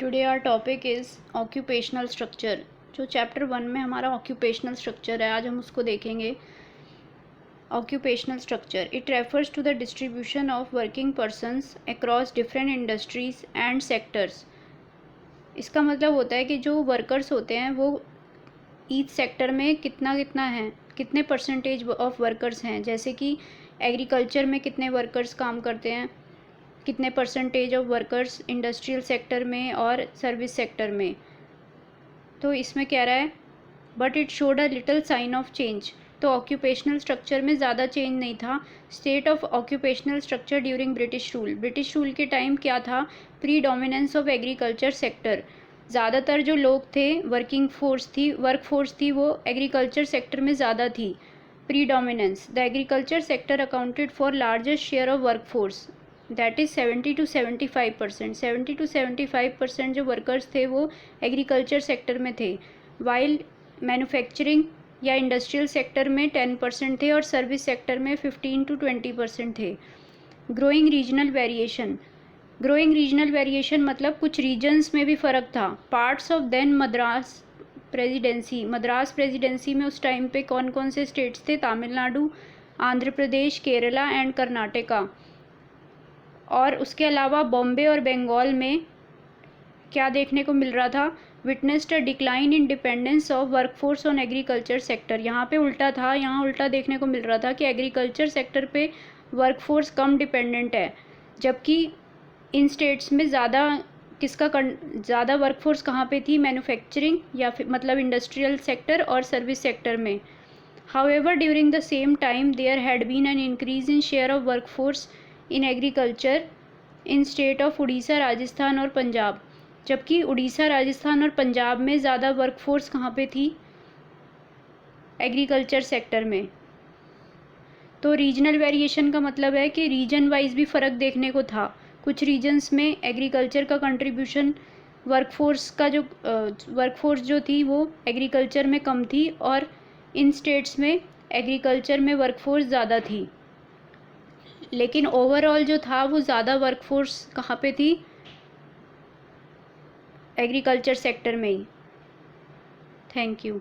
Today our topic is occupational structure. जो chapter 1 में हमारा ऑक्यूपेशनल स्ट्रक्चर है, आज हम उसको देखेंगे। Occupational structure it refers to the distribution of working persons across different industries and sectors. इसका मतलब होता है कि जो वर्कर्स होते हैं वो ईच सेक्टर में कितना कितना है, कितने परसेंटेज ऑफ वर्कर्स हैं। जैसे कि एग्रीकल्चर में कितने वर्कर्स काम करते हैं, कितने percentage of workers industrial sector में और सर्विस सेक्टर में। तो इसमें कह रहा है but it showed a little sign of change. तो ऑक्यूपेशनल स्ट्रक्चर में ज़्यादा चेंज नहीं था। State of occupational structure during British rule. British rule के टाइम क्या था? Predominance of agriculture sector. ज़्यादातर जो लोग थे, वर्क फोर्स थी वो एग्रीकल्चर सेक्टर में ज़्यादा थी। Pre dominance the agriculture sector accounted for largest share of work force, that is 70 to 75%। 70 to 75% जो वर्कर्स थे वो एग्रीकल्चर सेक्टर में थे, वाइल मैन्युफैक्चरिंग या इंडस्ट्रियल सेक्टर में 10% थे और सर्विस सेक्टर में 15 to 20% थे। Growing regional variation. Growing regional variation मतलब कुछ रीजन्स में भी फ़र्क था। Parts of then Madras presidency. Madras presidency में उस टाइम पे कौन कौन से स्टेट्स थे? तमिलनाडु, आंध्र प्रदेश, केरला एंड कर्नाटका। और उसके अलावा बॉम्बे और बंगाल में क्या देखने को मिल रहा था? Witnessed a decline in dependence of workforce on agriculture sector. यहाँ पे उल्टा था, यहाँ उल्टा देखने को मिल रहा था कि एग्रीकल्चर सेक्टर पे वर्कफोर्स कम डिपेंडेंट है, जबकि इन स्टेट्स में ज़्यादा ज़्यादा वर्कफोर्स कहाँ पे थी? मैन्युफैक्चरिंग या फिर मतलब इंडस्ट्रियल सेक्टर और सर्विस सेक्टर में। However during the same time there had been an increase in share of workforce in agriculture in state of Orissa, Rajasthan और पंजाब। जबकि उड़ीसा, राजस्थान और पंजाब में ज़्यादा वर्कफोर्स कहाँ पे थी? एग्रीकल्चर सेक्टर में। तो रीजनल वेरिएशन का मतलब है कि रीजन वाइज भी फ़र्क देखने को था। कुछ रीजन्स में एग्रीकल्चर का कंट्रीब्यूशन वर्कफोर्स जो थी वो एग्रीकल्चर में कम थी और इन स्टेट्स में एग्रीकल्चर में वर्कफोर्स ज़्यादा थी। लेकिन ओवरऑल जो था वो ज़्यादा वर्कफोर्स कहाँ पे थी? एग्रीकल्चर सेक्टर में ही। Thank you.